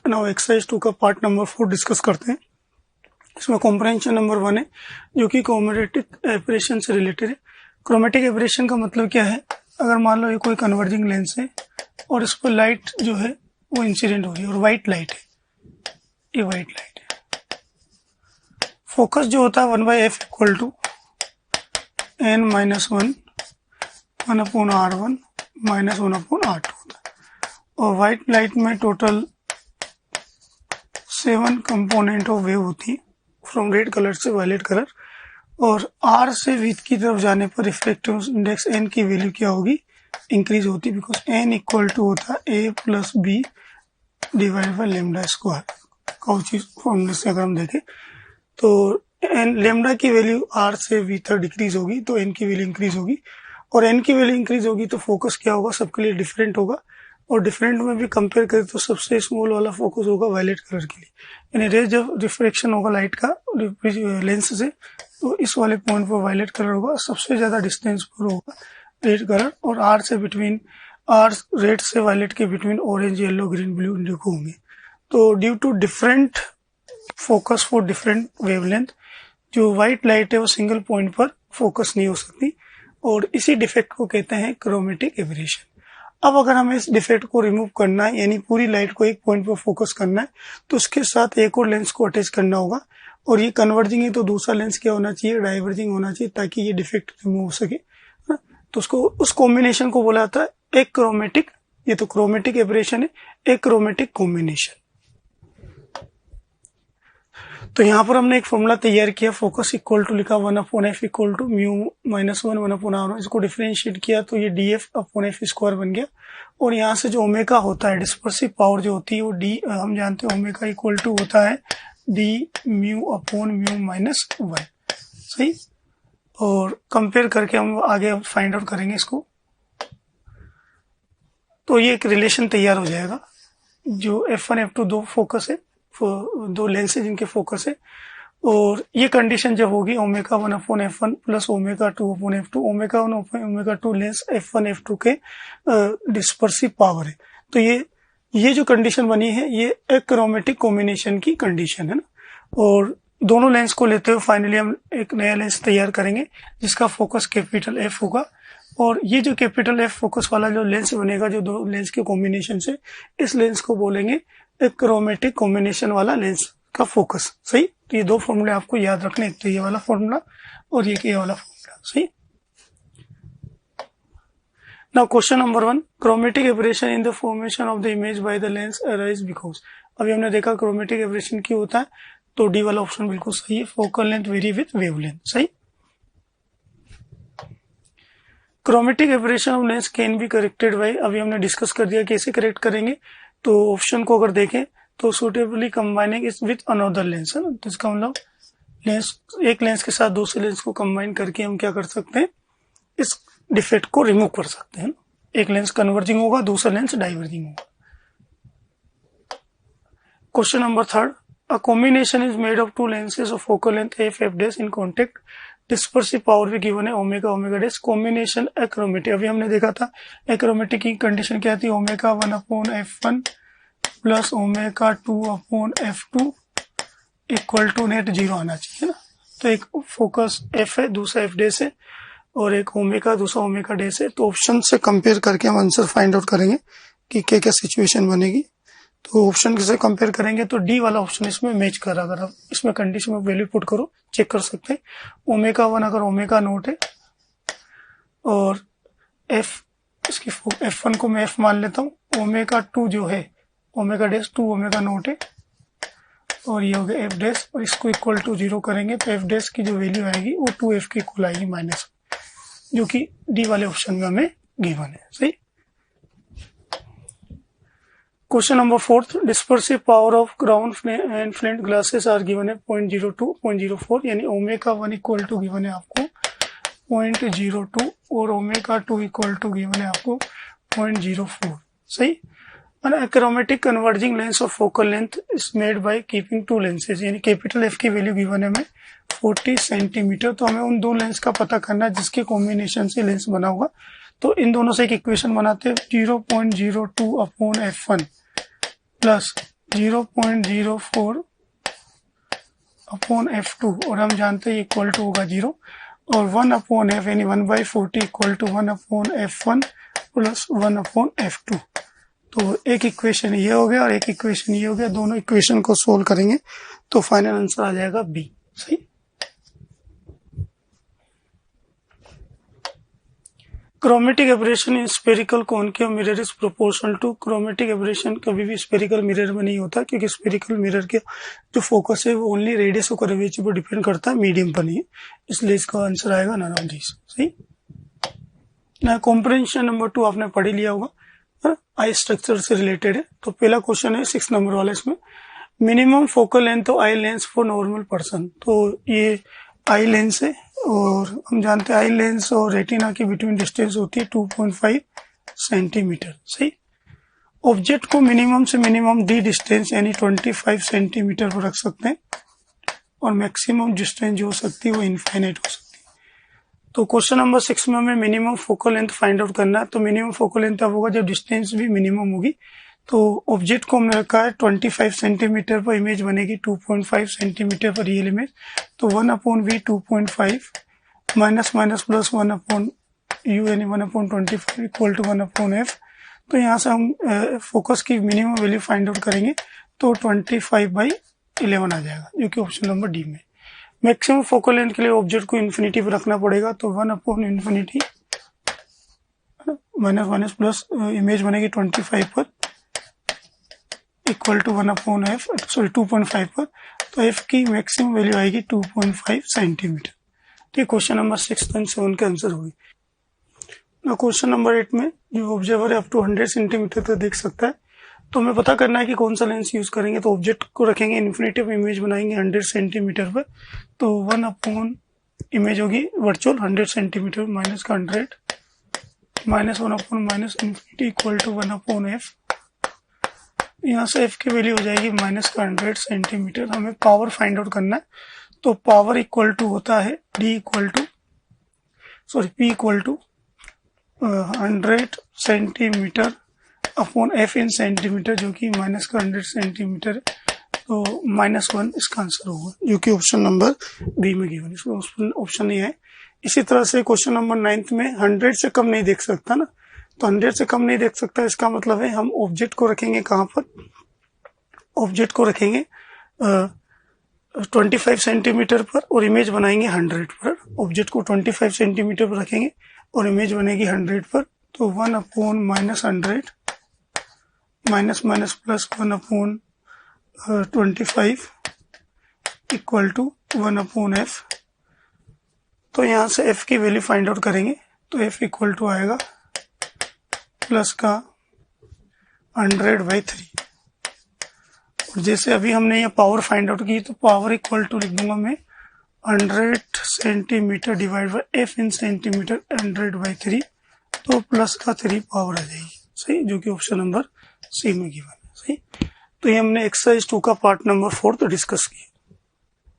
Now exercise 2 का part number 4 discuss करते हैं। इसमें कॉम्प्रहेंशन नंबर 1 है जो कि क्रोमेटिक एब्रेशन से रिलेटेड है। क्रोमेटिक एब्रेशन का मतलब क्या है? अगर मान लो ये कोई कन्वर्जिंग लेंस है और इस पर लाइट जो है वो इंसिडेंट हो रही है और वाइट लाइट है, ये वाइट लाइट है। फोकस जो होता है 1/f equal to n-1 1/r1 -1/r2 होता है। और वाइट लाइट में टोटल 7 कंपोनेंट ऑफ वेव होती है फ्रॉम रेड कलर से वायलेट कलर। और r से विथ की तरफ जाने पर रिफ्रैक्टिव इंडेक्स n की वैल्यू क्या होगी? इंक्रीज होती है, बिकॉज n इक्वल टू होता है a plus b divide by lambda square. Cauchy फॉर्मूले से अगर हम देखें तो n लेमडा की वैल्यू r से v तक डिक्रीज होगी तो n की वैल्यू इंक्रीज होगी, और n की वैल्यू इंक्रीज होगी तो फोकस क्या होगा? सबके लिए डिफरेंट होगा। और डिफरेंट में भी कंपेयर करें तो सबसे स्मॉल वाला फोकस होगा वायलेट कलर के लिए, यानी रेज जब रिफ्रैक्शन होगा लाइट का लेंस से तो इस वाले पॉइंट पर वायलेट कलर होगा, सबसे ज्यादा डिस्टेंस पर होगा रेड कलर, और आर से बिटवीन आर रेड से वायलेट के between orange yellow green blue indigo होंगे। तो due to different focus for different wavelength, जो व्हाइट लाइट है वो सिंगल पॉइंट पर फोकस नहीं हो सकती, और इसी डिफेक्ट को कहते हैं क्रोमेटिक एब्रेशन। अब अगर हमें इस डिफेक्ट को रिमूव करना है, यानी पूरी लाइट को एक पॉइंट पर फोकस करना है, तो उसके साथ एक और लेंस को अटैच करना होगा, और ये कन्वर्जिंग है तो दूसरा लेंस क्या होना चाहिए? डाइवर्जिंग होना चाहिए, ताकि ये डिफेक्ट रिमूव हो सके। तो उसको उस कॉम्बिनेशन को बोला जाता है एक क्रोमेटिक, ये तो क्रोमेटिक एब्रेशन है, एक क्रोमेटिक कॉम्बिनेशन। तो यहाँ पर हमने एक फॉर्मूला तैयार किया, फोकस इक्वल टू लिखा 1/f equal to mu -1 1/r1, इसको डिफरेंशिएट किया तो ये df/f स्क्वायर बन गया। और यहाँ से जो ओमेगा होता है, डिस्पर्सिव पावर जो होती है वो d, हम जानते हैं ओमेगा इक्वल टू होता है d μ/μ -1, सही। और कंपेयर करके हम आगे फाइंड आउट करेंगे इसको, तो ये एक रिलेशन तैयार हो जाएगा। जो f1 f2 दो फोकस है, दो लेंस है जिनके फोकस है, और ये कंडीशन जब होगी omega 1/f1 plus omega 2/f2, omega 1 omega 2 lens f1 f2 के डिस्पर्सिव पावर है। तो ये जो कंडीशन बनी है ये एक क्रोमेटिक कॉम्बिनेशन की कंडीशन है ना। और दोनों लेंस को लेते हुए फाइनली हम एक नया लेंस तैयार करेंगे जिसका फोकस कैपिटल F होगा, और ये जो कैपिटल F फोकस वाला जो लेंस बनेगा जो दो लेंस के कॉम्बिनेशन से, इस लेंस को बोलेंगे एक क्रोमेटिक कॉम्बिनेशन वाला लेंस का फोकस, सही। तो ये दो फॉर्मूले आपको याद रखने, एक तो ये वाला फॉर्मूला और ये वाला फॉर्मूला, सही। Now question number 1, chromatic aberration in the formation of the image by the lens arise because. अभी हमने देखा क्रोमेटिक एब्रेशन क्यों होता है, तो डी वाला ऑप्शन बिल्कुल सही है, focal length vary with wavelength, सही। Chromatic aberration of lens can be corrected by, अभी हमने डिस्कस कर दिया कैसे करेक्ट करेंगे। तो ऑप्शन को अगर देखें तो suitably combining is with another lens है ना, तो इसका मतलब लेंस, एक लेंस के साथ दूसरे लेंस को कंबाइन करके हम क्या कर सकते हैं? इस डिफेक्ट को रिमूव कर सकते हैं। एक लेंस कन्वर्जिंग होगा, दूसरा लेंस डाइवर्जिंग होगा। Question number 3, a combination is made of two lenses of focal length f/f' in contact, dispersive power भी गिवन है ओमेगा कॉम्बिनेशन एक्रोमेटिक। अभी हमने देखा था एक्रोमेटिक की कंडीशन क्या थी? Omega 1/f1 plus omega 2/f2 equal to net 0 आना चाहिए ना। तो एक फोकस f है, दूसरा f' है, और एक ओमेगा, दूसरा ओमेगा डैश है। तो ऑप्शन से कंपेयर करके हम आंसर फाइंड आउट करेंगे कि क्या क्या सिचुएशन बनेगी। तो ऑप्शन से कंपेयर करेंगे तो डी वाला ऑप्शन इसमें मैच कर, अगर आप इसमें कंडीशन में वैल्यू पुट करो चेक कर सकते हैं। ओमेगा 1 अगर ओमेगा नोट है और f, इसकी f1 को मैं f मान लेता हूँ, ओमेगा 2 जो है ओमेगा डैश 2 ओमेगा नोट है, और ये हो गया f डैश, और इसको इक्वल टू 0 करेंगे तो f डैश की जो वैल्यू आएगी वो 2f की इक्वल आएगी माइनस, जो कि डी वाले ऑप्शन में हमें गिवन है, सही। Question number 4, dispersive power of crown and flint glasses are given है 0.02 0.04, यानी ओमेगा 1 इक्वल टू गिवन है आपको 0.02 और ओमेगा 2 इक्वल टू गिवन है आपको 0.04, सही। Chromatic converging lens of focal length is made by keeping to lenses, यानी capital F की वैल्यू गिवन है हमें 40 सेंटीमीटर। तो हमें उन दो लेंस का पता करना है जिसके कॉम्बिनेशन से लेंस बना होगा। तो इन दोनों से एक इक्वेशन बनाते हैं, 0.02/f1 प्लस 0.04 अपॉन F2 और हम जानते हैं इक्वल टू होगा 0 और 1 अपॉन F यानी 1/40 equal to 1 upon F1 plus 1 upon F2। तो एक इक्वेशन ये हो गया और एक इक्वेशन ये हो गया, दोनों इक्वेशन को सोल्व करेंगे तो फाइनल आंसर आ जाएगा बी। सही। Chromatic aberration in spherical concave mirror is proportional to. Chromatic aberration कभी भी स्फेरिकल मिरर में नहीं होता क्योंकि स्फेरिकल मिरर के जो फोकस है वो ओनली रेडियस और कर्वेचर पर डिपेंड करता है, मीडियम पर नहीं है, इसलिए इसका आंसर आएगा नन ऑफ दिस। सही ना। कॉम्प्रिहेंशन नंबर 2 आपने पढ़ ही लिया होगा, आई स्ट्रक्चर से रिलेटेड है। तो पहला क्वेश्चन है 6 नंबर वाला, इसमें मिनिमम फोकल लेंथ और eye lens for normal person. तो ये आई लेंस है और हम जानते हैं आई लेंस और रेटिना के बिटवीन डिस्टेंस होती है 2.5 सेंटीमीटर। सही। ऑब्जेक्ट को मिनिमम से मिनिमम दी डिस्टेंस यानी 25 सेंटीमीटर पर रख सकते हैं और मैक्सिमम डिस्टेंस जो हो सकती है वो इनफाइनाइट हो सकती है। तो क्वेश्चन नंबर 6 में हमें minimum focal length find out करना है। तो मिनिमम फोकल लेंथ तब होगा जब डिस्टेंस भी मिनिमम होगी। तो ऑब्जेक्ट को हमने रखा है 25 सेंटीमीटर पर, इमेज बनेगी 2.5 सेंटीमीटर पर रियल इमेज। तो 1/v 2.5 minus minus plus 1/u यानी 1/25 इक्वल टू 1/f। तो यहाँ से हम फोकस की मिनिमम वैल्यू फाइंड आउट करेंगे तो 25/11 आ जाएगा, जो कि ऑप्शन नंबर डी में। मैक्सिमम फोकल लेंथ के लिए ऑब्जेक्ट को इन्फिनिटी पर रखना पड़ेगा, तो 1/∞ माइनस माइनस प्लस इमेज बनेगी 25 पर इक्वल टू 1/f, सॉरी 2.5 पर। तो f की मैक्सिमम वैल्यू आएगी 2.5 सेंटीमीटर। तो ये क्वेश्चन नंबर 6 और 7 का आंसर होगी। क्वेश्चन नंबर 8 में जो ऑब्जर्वर है अप टू 100 सेंटीमीटर तक देख सकता है। तो हमें पता करना है कि कौन सा लेंस यूज करेंगे। तो ऑब्जेक्ट को रखेंगे इन्फिनिटी पर, इमेज बनाएंगे 100 सेंटीमीटर पर। तो 1 इमेज होगी वर्चुअल 100 सेंटीमीटर माइनस का 100 माइनस 1/-∞ इक्वल टू 1/f। यहाँ से f की वैल्यू हो जाएगी माइनस का 100 सेंटीमीटर। हमें पावर फाइंड आउट करना है। तो पावर इक्वल टू होता है p equal to 100 centimetre upon f in centimetre, जो कि माइनस का 100 सेंटीमीटर है। तो -1 इसका आंसर होगा, जो कि ऑप्शन नंबर बी में गिवन, इसमें ऑप्शन नहीं है। इसी तरह से क्वेश्चन नंबर 9 में 100 से कम नहीं देख सकता ना। तो 100 से कम नहीं देख सकता, इसका मतलब है हम ऑब्जेक्ट को रखेंगे कहाँ पर, ऑब्जेक्ट को रखेंगे 25 सेंटीमीटर पर और इमेज बनाएंगे 100 पर। ऑब्जेक्ट को 25 सेंटीमीटर पर रखेंगे और इमेज बनेगी 100 पर। तो 1/-100 minus minus plus 1/25 equal to 1/f। तो यहाँ से f की वैल्यू फाइंड आउट करेंगे। तो f इक्वल टू आएगा प्लस का 100/3। और जैसे अभी हमने ये पावर फाइंड आउट की, तो पावर इक्वल टू लिख दूंगा मैं 100 centimetre divide by f in centimetre 100/3। तो प्लस का 3 पावर आ जाएगी। सही, जो कि ऑप्शन नंबर सी में गिवन है। सही। तो ये हमने एक्सरसाइज 2 का पार्ट नंबर 4 तो डिस्कस किया।